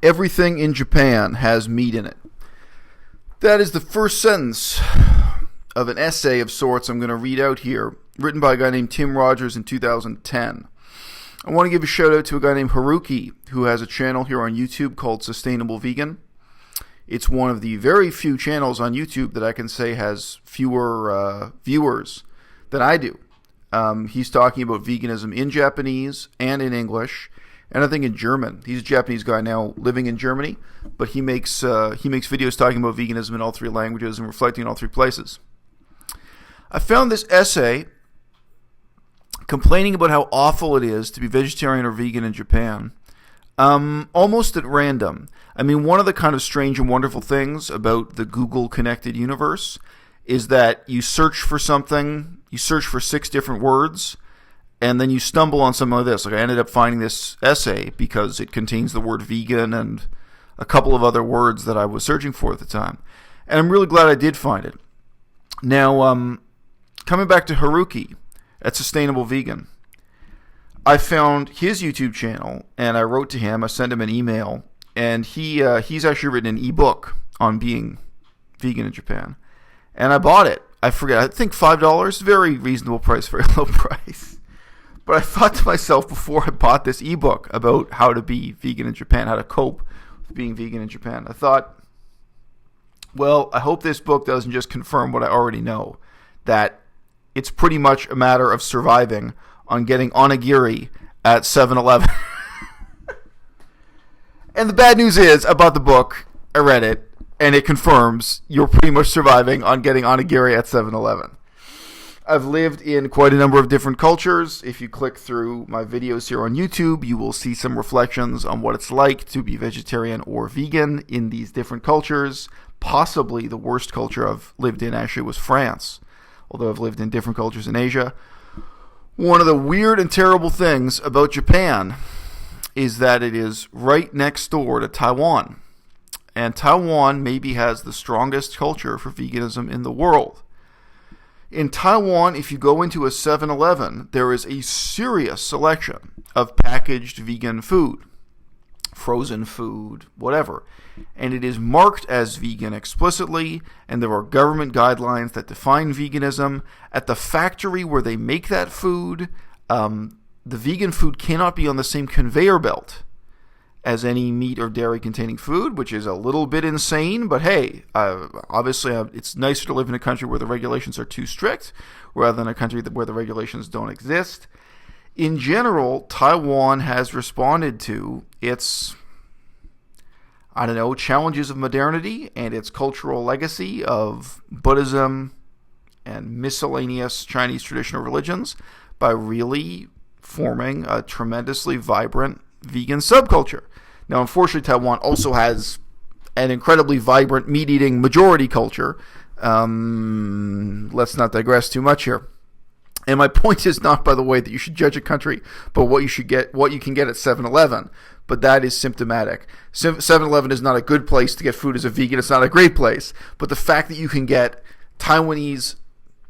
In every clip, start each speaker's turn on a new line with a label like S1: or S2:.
S1: Everything in Japan has meat in it. That is the first sentence of an essay of sorts I'm going to read out here, written by a guy named Tim Rogers in 2010. I want to give a shout out to a guy named Haruki, who has a channel here on YouTube called Sustainable Vegan. It's one of the very few channels on YouTube that I can say has fewer viewers than I do. He's talking about veganism in Japanese and in English, and I think in German. He's a Japanese guy now living in Germany, but he makes videos talking about veganism in all three languages and reflecting in all three places. I found this essay complaining about how awful it is to be vegetarian or vegan in Japan, almost at random. I mean, one of the kind of strange and wonderful things about the Google connected universe is that you search for something, you search for 6 different words, and then you stumble on something like this. Like I ended up finding this essay because it contains the word vegan and a couple of other words that I was searching for at the time. And I'm really glad I did find it. Now, coming back to Haruki at Sustainable Vegan, I found his YouTube channel, and I wrote to him. I sent him an email, and he's actually written an ebook on being vegan in Japan. And I bought it. I think $5, very reasonable price, very low price. But I thought to myself before I bought this ebook about how to be vegan in Japan, how to cope with being vegan in Japan, I thought, well, I hope this book doesn't just confirm what I already know, that it's pretty much a matter of surviving on getting onigiri at 7-Eleven. And the bad news is, I bought the book, I read it, and it confirms you're pretty much surviving on getting onigiri at 7-Eleven. I've lived in quite a number of different cultures. If you click through my videos here on YouTube, you will see some reflections on what it's like to be vegetarian or vegan in these different cultures. Possibly the worst culture I've lived in actually was France, although I've lived in different cultures in Asia. One of the weird and terrible things about Japan is that it is right next door to Taiwan. And Taiwan maybe has the strongest culture for veganism in the world. In Taiwan, if you go into a 7-Eleven, there is a serious selection of packaged vegan food, frozen food, whatever. And it is marked as vegan explicitly, and there are government guidelines that define veganism. At the factory where they make that food, the vegan food cannot be on the same conveyor belt as any meat or dairy containing food, which is a little bit insane, but hey, obviously it's nicer to live in a country where the regulations are too strict rather than a country where the regulations don't exist. In general, Taiwan has responded to its, challenges of modernity and its cultural legacy of Buddhism and miscellaneous Chinese traditional religions by really forming a tremendously vibrant vegan subculture. Now, unfortunately, Taiwan also has an incredibly vibrant meat-eating majority culture. Let's not digress too much here. And my point is not, by the way, that you should judge a country but what you can get at 7-Eleven. But that is symptomatic. 7-Eleven is not a good place to get food as a vegan. It's not a great place. But the fact that you can get Taiwanese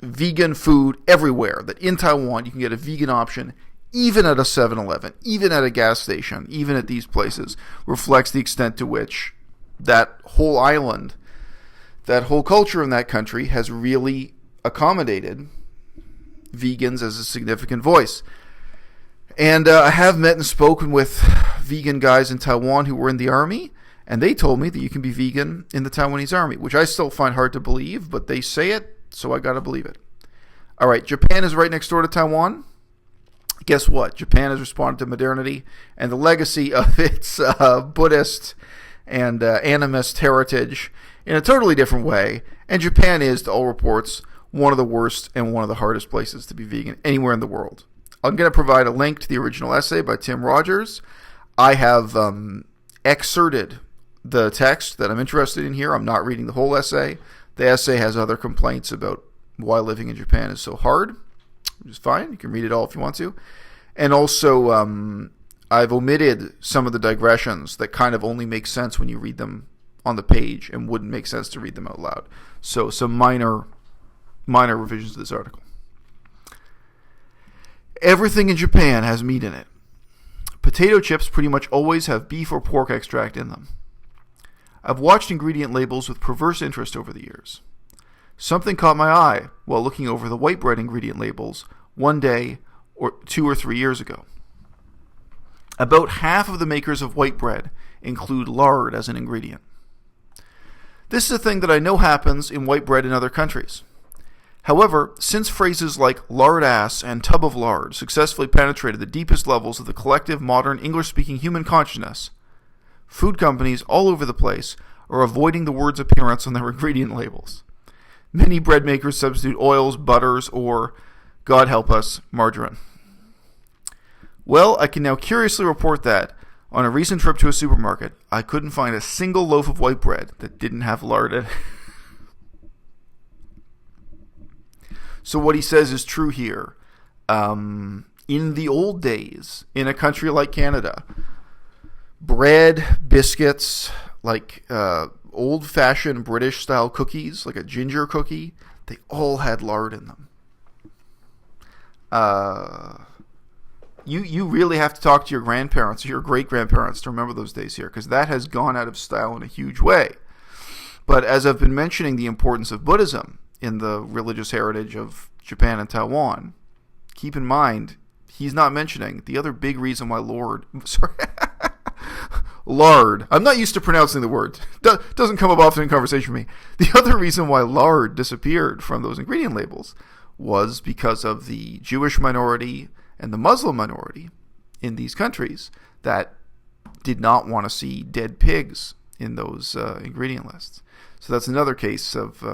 S1: vegan food everywhere, that in Taiwan you can get a vegan option even at a 7-Eleven, even at a gas station, even at these places, reflects the extent to which that whole island, that whole culture in that country has really accommodated vegans as a significant voice. And I have met and spoken with vegan guys in Taiwan who were in the army, and they told me that you can be vegan in the Taiwanese army, which I still find hard to believe, but they say it, so I gotta believe it. All right, Japan is right next door to Taiwan. Guess what? Japan has responded to modernity and the legacy of its Buddhist and animist heritage in a totally different way. And Japan is, to all reports, one of the worst and one of the hardest places to be vegan anywhere in the world. I'm going to provide a link to the original essay by Tim Rogers. I have excerpted the text that I'm interested in here. I'm not reading the whole essay. The essay has other complaints about why living in Japan is so hard, which is fine. You can read it all if you want to. And also, I've omitted some of the digressions that kind of only make sense when you read them on the page and wouldn't make sense to read them out loud. So some minor revisions to this article. Everything in Japan has meat in it. Potato chips pretty much always have beef or pork extract in them. I've watched ingredient labels with perverse interest over the years. Something caught my eye while looking over the white bread ingredient labels one day or 2 or 3 years ago. About half of the makers of white bread include lard as an ingredient. This is a thing that I know happens in white bread in other countries. However, since phrases like lard ass and tub of lard successfully penetrated the deepest levels of the collective modern English-speaking human consciousness, food companies all over the place are avoiding the word's appearance on their ingredient labels. Many bread makers substitute oils, butters, or, God help us, margarine. Well, I can now curiously report that, on a recent trip to a supermarket, I couldn't find a single loaf of white bread that didn't have lard in it. So what he says is true here. In the old days, in a country like Canada, bread, biscuits, like old-fashioned British-style cookies, like a ginger cookie, they all had lard in them. You really have to talk to your grandparents or your great-grandparents to remember those days here, because that has gone out of style in a huge way. But as I've been mentioning the importance of Buddhism in the religious heritage of Japan and Taiwan, keep in mind, he's not mentioning the other big reason why lard. I'm not used to pronouncing the word. Doesn't come up often in conversation with me. The other reason why lard disappeared from those ingredient labels was because of the Jewish minority and the Muslim minority in these countries that did not want to see dead pigs in those ingredient lists. So that's another case of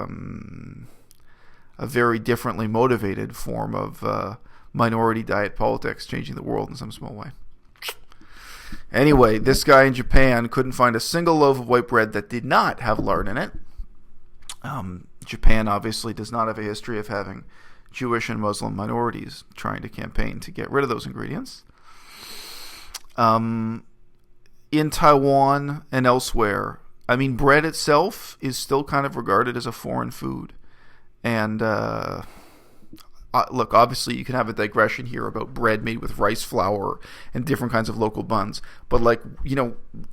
S1: a very differently motivated form of minority diet politics changing the world in some small way. Anyway, this guy in Japan couldn't find a single loaf of white bread that did not have lard in it. Japan obviously does not have a history of having Jewish and Muslim minorities trying to campaign to get rid of those ingredients. In Taiwan and elsewhere, I mean, bread itself is still kind of regarded as a foreign food. And look, obviously you can have a digression here about bread made with rice flour and different kinds of local buns. But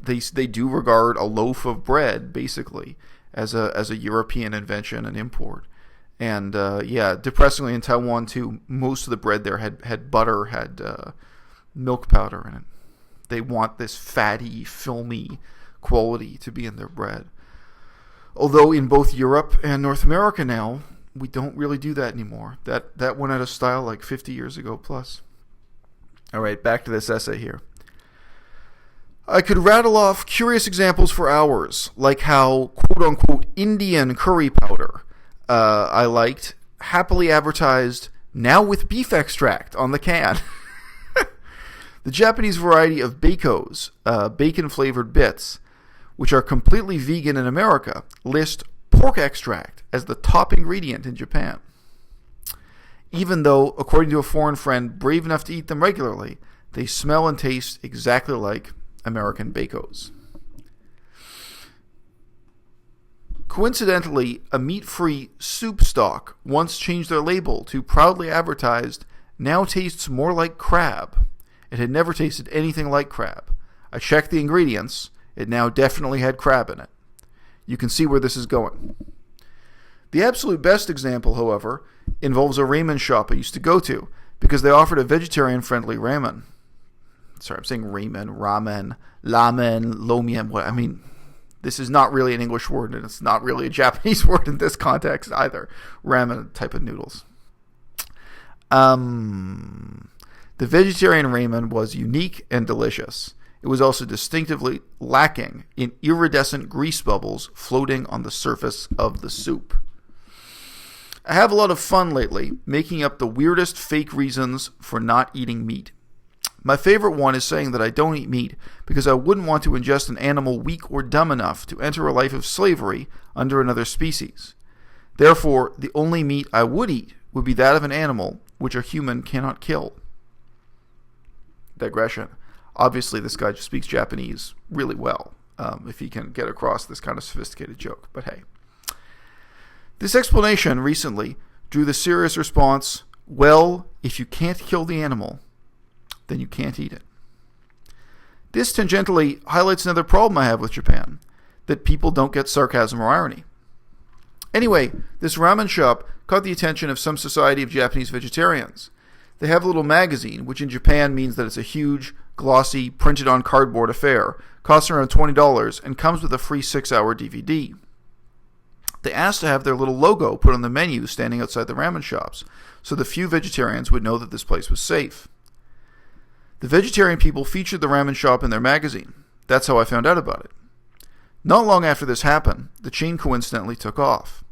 S1: they do regard a loaf of bread basically as a European invention and import. And depressingly in Taiwan too, most of the bread there had butter, had milk powder in it. They want this fatty, filmy quality to be in their bread. Although in both Europe and North America now, we don't really do that anymore. That went out of style like 50 years ago plus. All right, back to this essay here. I could rattle off curious examples for hours, like how quote-unquote Indian curry powder I liked happily advertised now with beef extract on the can. The Japanese variety of Bakos, bacon-flavored bits, which are completely vegan in America, list pork extract as the top ingredient in Japan. Even though, according to a foreign friend brave enough to eat them regularly, they smell and taste exactly like American Bakos. Coincidentally, a meat-free soup stock once changed their label to proudly advertised, now tastes more like crab. It had never tasted anything like crab. I checked the ingredients. It now definitely had crab in it. You can see where this is going. The absolute best example, however, involves a ramen shop I used to go to because they offered a vegetarian-friendly ramen. Sorry, I'm saying ramen, ramen, lamen, lomian. This is not really an English word, and it's not really a Japanese word in this context either. Ramen type of noodles. The vegetarian ramen was unique and delicious. It was also distinctively lacking in iridescent grease bubbles floating on the surface of the soup. I have a lot of fun lately making up the weirdest fake reasons for not eating meat. My favorite one is saying that I don't eat meat because I wouldn't want to ingest an animal weak or dumb enough to enter a life of slavery under another species. Therefore, the only meat I would eat would be that of an animal which a human cannot kill. Digression. Obviously, this guy just speaks Japanese really well, if he can get across this kind of sophisticated joke. But hey. This explanation recently drew the serious response, well, if you can't kill the animal, then you can't eat it. This tangentially highlights another problem I have with Japan, that people don't get sarcasm or irony. Anyway, this ramen shop caught the attention of some society of Japanese vegetarians. They have a little magazine, which in Japan means that it's a huge, glossy, printed on cardboard affair, costs around $20, and comes with a free 6-hour DVD. They asked to have their little logo put on the menu standing outside the ramen shops, so the few vegetarians would know that this place was safe. The vegetarian people featured the ramen shop in their magazine. That's how I found out about it. Not long after this happened, the chain coincidentally took off.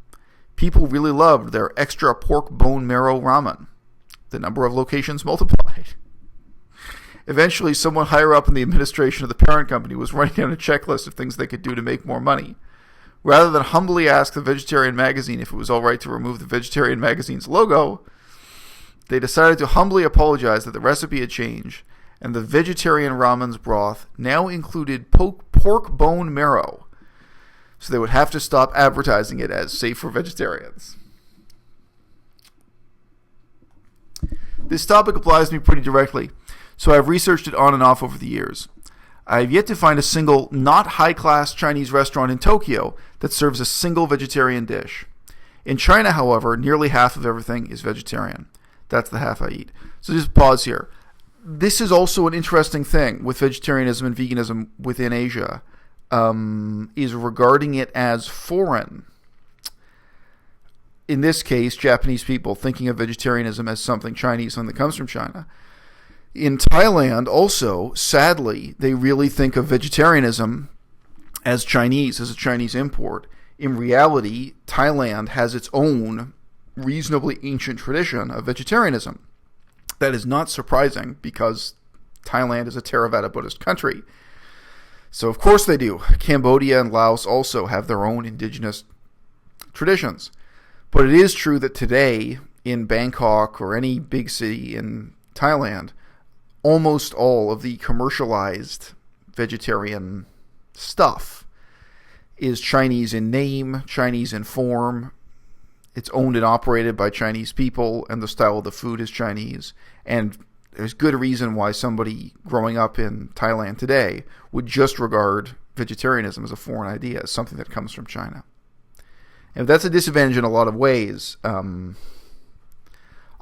S1: People really loved their extra pork bone marrow ramen. The number of locations multiplied. Eventually, someone higher up in the administration of the parent company was writing down a checklist of things they could do to make more money. Rather than humbly ask the vegetarian magazine if it was all right to remove the vegetarian magazine's logo, they decided to humbly apologize that the recipe had changed, and the vegetarian ramen's broth now included pork bone marrow, so they would have to stop advertising it as safe for vegetarians. This topic applies to me pretty directly, so I've researched it on and off over the years. I have yet to find a single, not high-class Chinese restaurant in Tokyo that serves a single vegetarian dish. In China, however, nearly half of everything is vegetarian. That's the half I eat. So just pause here. This is also an interesting thing with vegetarianism and veganism within Asia, is regarding it as foreign. In this case, Japanese people thinking of vegetarianism as something Chinese, something that comes from China. In Thailand, also, sadly, they really think of vegetarianism as Chinese, as a Chinese import. In reality, Thailand has its own reasonably ancient tradition of vegetarianism. That is not surprising because Thailand is a Theravada Buddhist country. So of course they do. Cambodia and Laos also have their own indigenous traditions. But it is true that today in Bangkok or any big city in Thailand, almost all of the commercialized vegetarian stuff is Chinese in name, Chinese in form. It's owned and operated by Chinese people, and the style of the food is Chinese. And there's good reason why somebody growing up in Thailand today would just regard vegetarianism as a foreign idea, as something that comes from China. And that's a disadvantage in a lot of ways.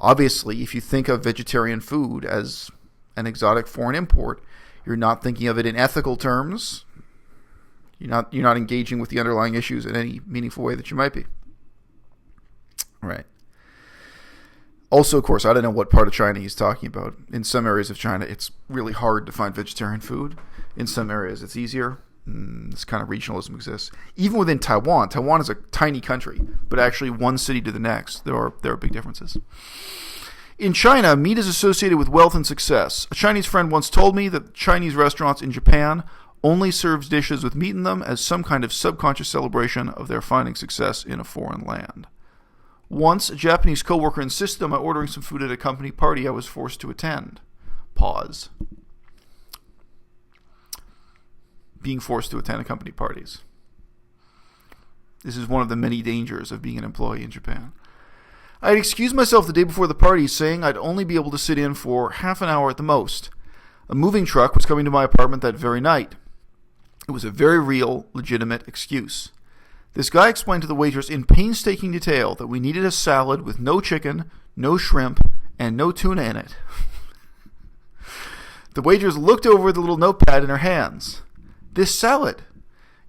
S1: Obviously, if you think of vegetarian food as an exotic foreign import, you're not thinking of it in ethical terms. You're not engaging with the underlying issues in any meaningful way that you might be. Right. Also, of course, I don't know what part of China he's talking about. In some areas of China, it's really hard to find vegetarian food. In some areas, it's easier. This kind of regionalism exists. Even within Taiwan, Taiwan is a tiny country, but actually one city to the next, there are big differences. In China, meat is associated with wealth and success. A Chinese friend once told me that Chinese restaurants in Japan only serves dishes with meat in them as some kind of subconscious celebration of their finding success in a foreign land. Once, a Japanese coworker insisted on my ordering some food at a company party I was forced to attend. Pause. Being forced to attend company parties. This is one of the many dangers of being an employee in Japan. I had excused myself the day before the party, saying I'd only be able to sit in for half an hour at the most. A moving truck was coming to my apartment that very night. It was a very real, legitimate excuse. This guy explained to the waitress in painstaking detail that we needed a salad with no chicken, no shrimp, and no tuna in it. The waitress looked over the little notepad in her hands. This salad,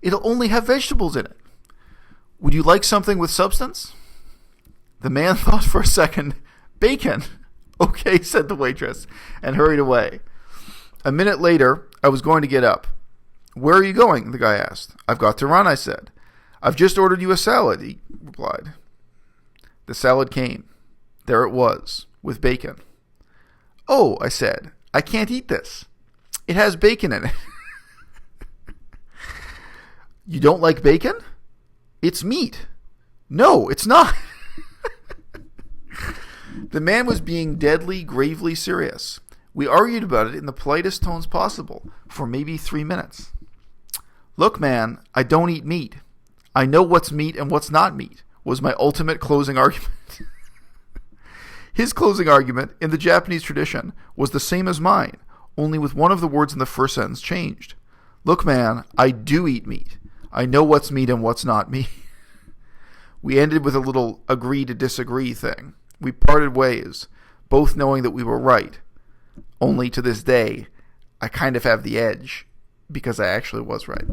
S1: it'll only have vegetables in it. Would you like something with substance? The man thought for a second. Bacon. Okay, said the waitress, and hurried away. A minute later, I was going to get up. Where are you going? The guy asked. I've got to run, I said. I've just ordered you a salad, he replied. The salad came. There it was, with bacon. Oh, I said, I can't eat this. It has bacon in it. You don't like bacon? It's meat. No, it's not. The man was being deadly, gravely serious. We argued about it in the politest tones possible for maybe 3 minutes. Look, man, I don't eat meat. I know what's meat and what's not meat, was my ultimate closing argument. His closing argument, in the Japanese tradition, was the same as mine, only with one of the words in the first sentence changed. Look, man, I do eat meat. I know what's meat and what's not meat. We ended with a little agree to disagree thing. We parted ways, both knowing that we were right. Only to this day, I kind of have the edge because I actually was right.